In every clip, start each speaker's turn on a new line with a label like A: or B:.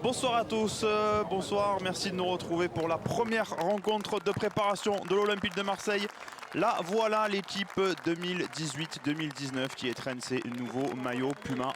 A: Bonsoir à tous, bonsoir, merci de nous retrouver pour la première rencontre de préparation de l'Olympique de Marseille. Là, voilà l'équipe 2018-2019 qui étrenne ses nouveaux maillots Puma.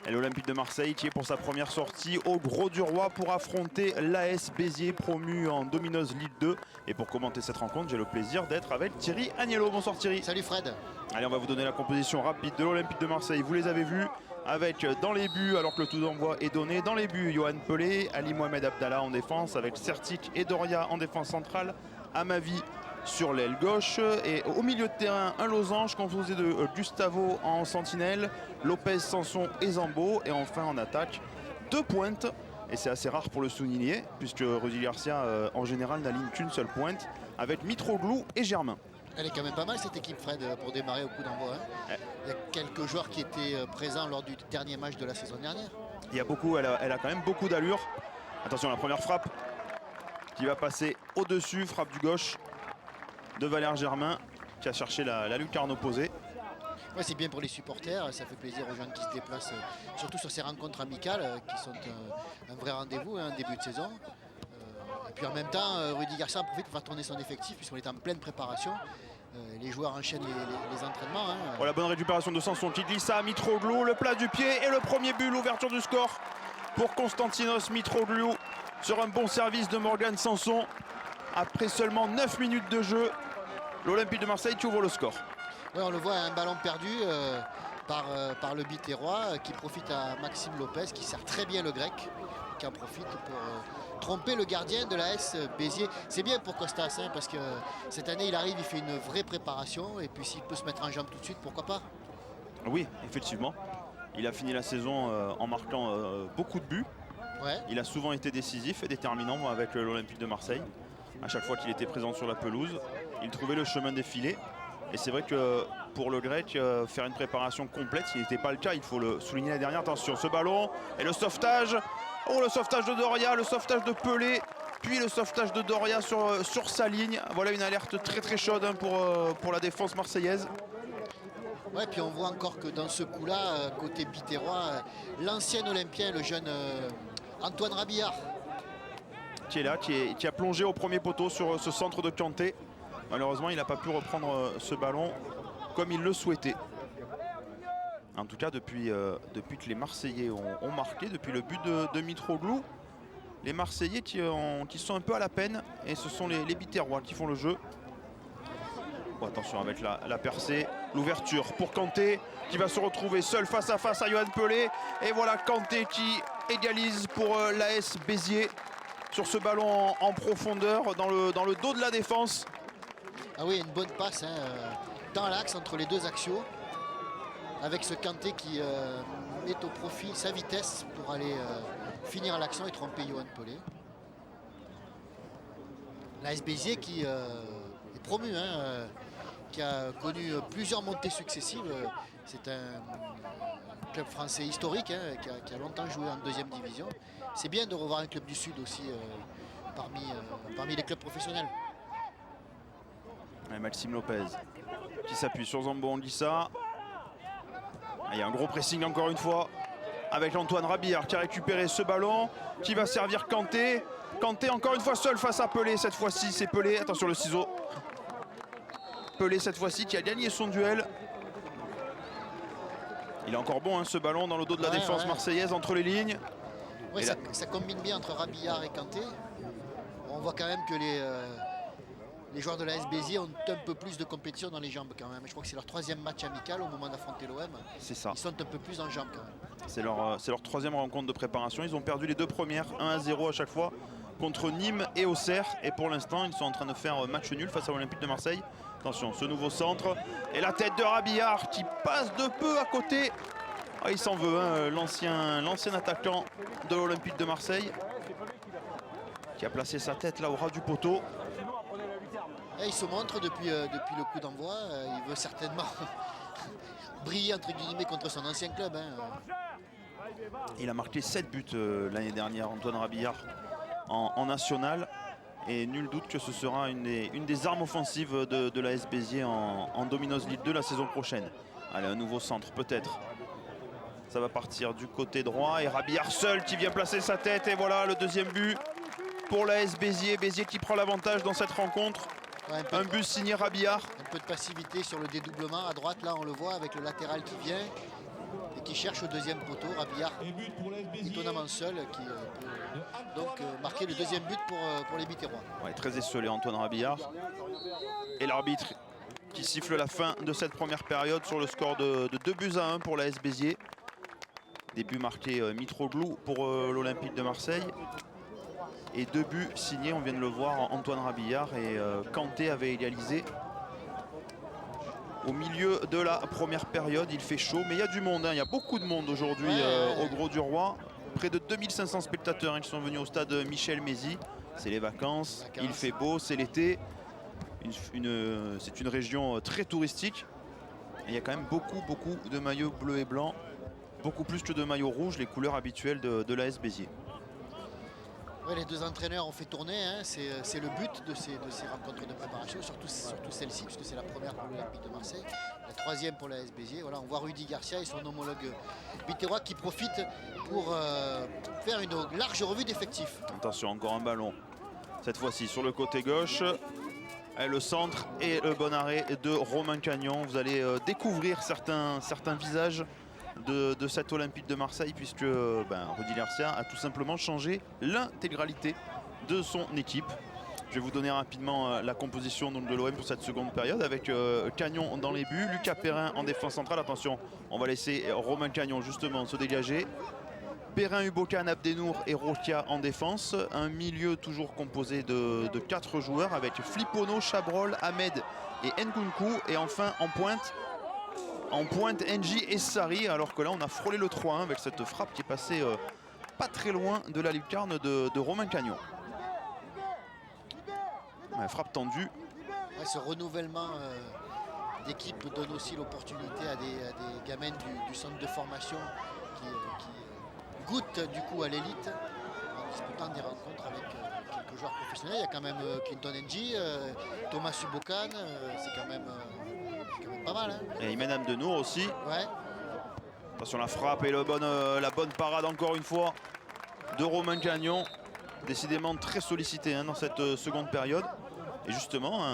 A: Et l'Olympique de Marseille qui est pour sa première sortie au Gros du Roi pour affronter l'AS Béziers promu en Domino's League 2. Et pour commenter cette rencontre, j'ai le plaisir d'être avec Thierry Agnello. Bonsoir Thierry.
B: Salut Fred.
A: Allez, on va vous donner la composition rapide de l'Olympique de Marseille. Vous les avez vus avec dans les buts, alors que le tout d'envoi est donné. Dans les buts, Yoann Pelé, Ali Mohamed Abdallah en défense avec Sertic et Doria en défense centrale. Amavi sur l'aile gauche et au milieu de terrain un losange composé de Gustavo en sentinelle, Lopez, Sanson et Zambo, et enfin en attaque deux pointes, et c'est assez rare pour le souligner puisque Rudy Garcia en général n'aligne qu'une seule pointe avec Mitroglou et Germain.
B: Elle est quand même pas mal cette équipe Fred pour démarrer au coup d'envoi. Il y a quelques joueurs qui étaient présents lors du dernier match de la saison dernière.
A: Il y a beaucoup, elle a quand même beaucoup d'allure. Attention, la première frappe qui va passer au-dessus, frappe du gauche de Valère Germain qui a cherché la lucarne opposée.
B: Ouais, c'est bien pour les supporters, ça fait plaisir aux gens qui se déplacent, surtout sur ces rencontres amicales qui sont un vrai rendez-vous, un début de saison. Et puis en même temps, Rudy Garcia en profite pour faire tourner son effectif puisqu'on est en pleine préparation. Les joueurs enchaînent les entraînements.
A: Oh, la bonne récupération de Sanson qui glisse à Mitroglou, le plat du pied et le premier but, l'ouverture du score pour Konstantinos Mitroglou sur un bon service de Morgan Sanson. Après seulement 9 minutes de jeu, l'Olympique de Marseille qui ouvre le score.
B: Ouais, on le voit, un ballon perdu par le Biterrois qui profite à Maxime Lopez qui sert très bien le grec, qui en profite pour tromper le gardien de l'AS Béziers. C'est bien pour Costas parce que cette année il arrive, il fait une vraie préparation et puis s'il peut se mettre en jambe tout de suite, pourquoi pas.
A: Oui, effectivement. Il a fini la saison en marquant beaucoup de buts.
B: Ouais.
A: Il a souvent été décisif et déterminant avec l'Olympique de Marseille. À chaque fois qu'il était présent sur la pelouse, il trouvait le chemin des filets. Et c'est vrai que pour le grec, faire une préparation complète, ce n'était pas le cas. Il faut le souligner la dernière. Attention, ce ballon et le sauvetage. Oh, le sauvetage de Doria, le sauvetage de Pelé, puis le sauvetage de Doria sur sa ligne. Voilà une alerte très très chaude pour la défense marseillaise.
B: Ouais, puis on voit encore que dans ce coup-là, côté Biterrois, l'ancien Olympien, le jeune Antoine Rabillard,
A: qui est là, qui a plongé au premier poteau sur ce centre de Kanté. Malheureusement, il n'a pas pu reprendre ce ballon comme il le souhaitait. En tout cas, depuis que les Marseillais ont marqué, depuis le but de Mitroglou, les Marseillais qui sont un peu à la peine, et ce sont les Biterrois qui font le jeu. Bon, attention avec la percée, l'ouverture pour Kanté qui va se retrouver seul face à face à Yoann Pelé. Et voilà Kanté qui égalise pour l'AS Béziers sur ce ballon en profondeur dans le dos de la défense.
B: Ah oui, une bonne passe dans l'axe entre les deux axiaux avec ce Kanté qui met au profit sa vitesse pour aller finir l'action et tromper Yoann Pelé. L'AS Béziers qui est promu, qui a connu plusieurs montées successives. C'est un club français historique qui a longtemps joué en deuxième division. C'est bien de revoir un club du Sud aussi parmi les clubs professionnels.
A: Et Maxime Lopez qui s'appuie sur Zambo Anguissa. Il y a un gros pressing encore une fois avec Antoine Rabillard qui a récupéré ce ballon, qui va servir Kanté. Kanté encore une fois seul face à Pelé. Cette fois-ci c'est Pelé, attention le ciseau. Pelé cette fois-ci qui a gagné son duel. Il est encore bon ce ballon dans le dos de la défense marseillaise entre les lignes.
B: Ouais, ça combine bien entre Rabillard et Kanté. On voit quand même que les joueurs de l'AS Béziers ont un peu plus de compétition dans les jambes quand même. Je crois que c'est leur troisième match amical au moment d'affronter l'OM.
A: C'est ça.
B: Ils sont un peu plus en jambes quand même.
A: C'est leur troisième rencontre de préparation. Ils ont perdu les deux premières, 1-0 à chaque fois, contre Nîmes et Auxerre. Et pour l'instant, ils sont en train de faire match nul face à l'Olympique de Marseille. Attention, ce nouveau centre. Et la tête de Rabillard qui passe de peu à côté. Ah, il s'en veut, l'ancien attaquant de l'Olympique de Marseille, qui a placé sa tête là au ras du poteau.
B: Et il se montre depuis le coup d'envoi. Il veut certainement briller entre guillemets contre son ancien club.
A: Il a marqué 7 buts l'année dernière, Antoine Rabillard, en national. Et nul doute que ce sera une des armes offensives de l'AS Béziers en Domino's League 2 la saison prochaine. Allez, un nouveau centre peut-être. Ça va partir du côté droit et Rabillard seul qui vient placer sa tête. Et voilà le deuxième but pour l'AS Béziers. Béziers qui prend l'avantage dans cette rencontre. Ouais, un but signé Rabillard.
B: Un peu de passivité sur le dédoublement à droite, là on le voit avec le latéral qui vient et qui cherche au deuxième poteau. Rabillard étonnamment seul qui peut donc marquer le deuxième but pour les Biterrois.
A: Ouais, très esselé Antoine Rabillard. Et l'arbitre qui siffle la fin de cette première période sur le score de 2-1 pour l'AS Béziers. Début marqué Mitroglou pour l'Olympique de Marseille. Et 2 buts signés, on vient de le voir, Antoine Rabillard et Kanté avait égalisé. Au milieu de la première période, il fait chaud, mais il y a du monde, hein. Il y a beaucoup de monde aujourd'hui au Gros du Roi. Près de 2500 spectateurs qui sont venus au stade Michel Mézy. C'est les vacances, il fait beau, c'est l'été. C'est une région très touristique. Et il y a quand même beaucoup de maillots bleus et blancs. Beaucoup plus que de maillots rouges, les couleurs habituelles de l'AS Béziers.
B: Ouais, les deux entraîneurs ont fait tourner, hein. C'est le but de ces rencontres de préparation, surtout celle-ci, puisque c'est la première pour l'Olympique de Marseille, la troisième pour l'AS Béziers. Voilà, on voit Rudy Garcia et son homologue biterrois qui profitent pour faire une large revue d'effectifs.
A: Attention, encore un ballon, cette fois-ci sur le côté gauche. Et le centre et le bon arrêt de Romain Cagnon. Vous allez découvrir certains visages de cet Olympique de Marseille, puisque Rudy Garcia a tout simplement changé l'intégralité de son équipe. Je vais vous donner rapidement la composition donc, de l'OM pour cette seconde période avec Cagnon dans les buts, Lucas Perrin en défense centrale. Attention, on va laisser Romain Cagnon justement se dégager. Perrin, Ubokan, Abdenour et Rokia en défense. Un milieu toujours composé de 4 joueurs avec Flipono, Chabrol, Ahmed et Nkunku. Et enfin en pointe N'Ji et Sarri, alors que là on a frôlé le 3-1 avec cette frappe qui est passée pas très loin de la lucarne de Romain Cagnon. Ouais, frappe tendue.
B: Ouais, ce renouvellement d'équipe donne aussi l'opportunité à des gamins du centre de formation qui goûtent du coup à l'élite en disputant des rencontres avec quelques joueurs professionnels. Il y a quand même Clinton N'Ji, Thomas Ubokan, c'est quand même pas mal. Hein.
A: Et Imen Abdenour aussi.
B: Ouais.
A: Attention la frappe et la bonne parade encore une fois de Romain Cagnon. Décidément très sollicité dans cette seconde période. Et justement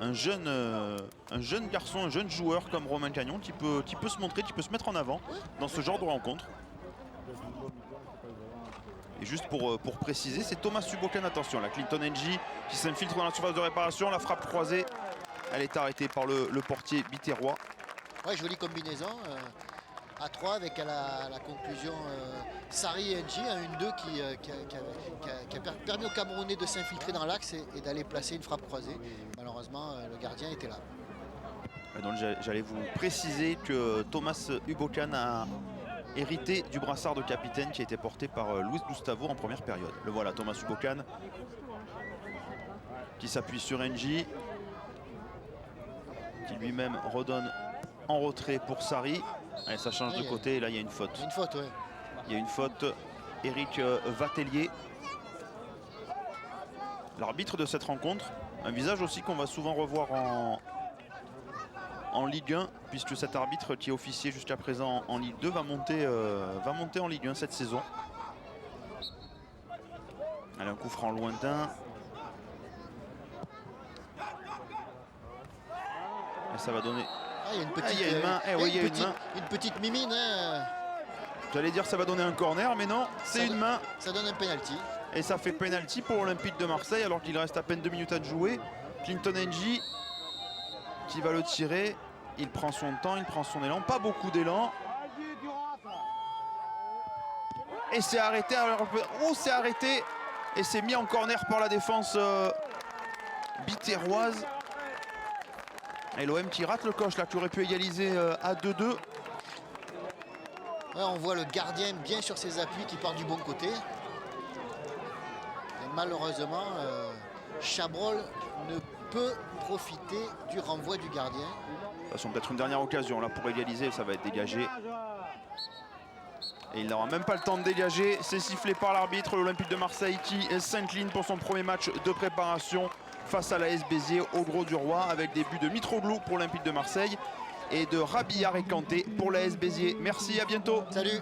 A: un jeune garçon, un jeune joueur comme Romain Cagnon qui peut se montrer, qui peut se mettre en avant dans ce genre de rencontre. Et juste pour préciser, c'est Thomas Ubokan, attention, la Clinton N'Ji qui s'infiltre dans la surface de réparation, la frappe croisée, elle est arrêtée par le portier biterrois.
B: Ouais, jolie combinaison à 3 avec à la conclusion Sarri et N'Ji, un 1-2 qui a permis aux Camerounais de s'infiltrer dans l'axe et d'aller placer une frappe croisée. Malheureusement, le gardien était là.
A: Donc j'allais vous préciser que Thomas Ubokan a hérité du brassard de capitaine qui a été porté par Luis Gustavo en première période. Le voilà, Thomas Ubokan qui s'appuie sur N'Ji, qui lui-même redonne en retrait pour Sarri. Allez, ça change de côté et là il y a une faute.
B: Une faute, ouais.
A: Il y a une faute, Eric Vatellier. L'arbitre de cette rencontre, un visage aussi qu'on va souvent revoir en Ligue 1, puisque cet arbitre qui est officié jusqu'à présent en Ligue 2 va monter en Ligue 1 cette saison. Allez, un coup franc lointain. Et ça va donner...
B: Ah, il y a une petite,
A: il y a une main.
B: Une petite mimine. Hein.
A: J'allais dire ça va donner un corner, mais non, c'est une main.
B: Ça donne un penalty.
A: Et ça fait penalty pour l'Olympique de Marseille alors qu'il reste à peine 2 minutes à jouer. Clinton N'Ji qui va le tirer. Il prend son temps, il prend son élan. Pas beaucoup d'élan. Et c'est arrêté. C'est arrêté. Et c'est mis en corner par la défense biterroise. Et l'OM qui rate le coche là, qui aurait pu égaliser à 2-2.
B: Ouais, on voit le gardien bien sur ses appuis qui part du bon côté. Et malheureusement, Chabrol ne peut profiter du renvoi du gardien.
A: De toute façon, peut-être une dernière occasion là pour égaliser, ça va être dégagé. Et il n'aura même pas le temps de dégager. C'est sifflé par l'arbitre, l'Olympique de Marseille qui s'incline pour son premier match de préparation face à l'AS Béziers au Gros du Roi avec des buts de Mitroglou pour l'Olympique de Marseille et de Rabillard et Kanté pour l'AS Béziers. Merci, à bientôt.
B: Salut.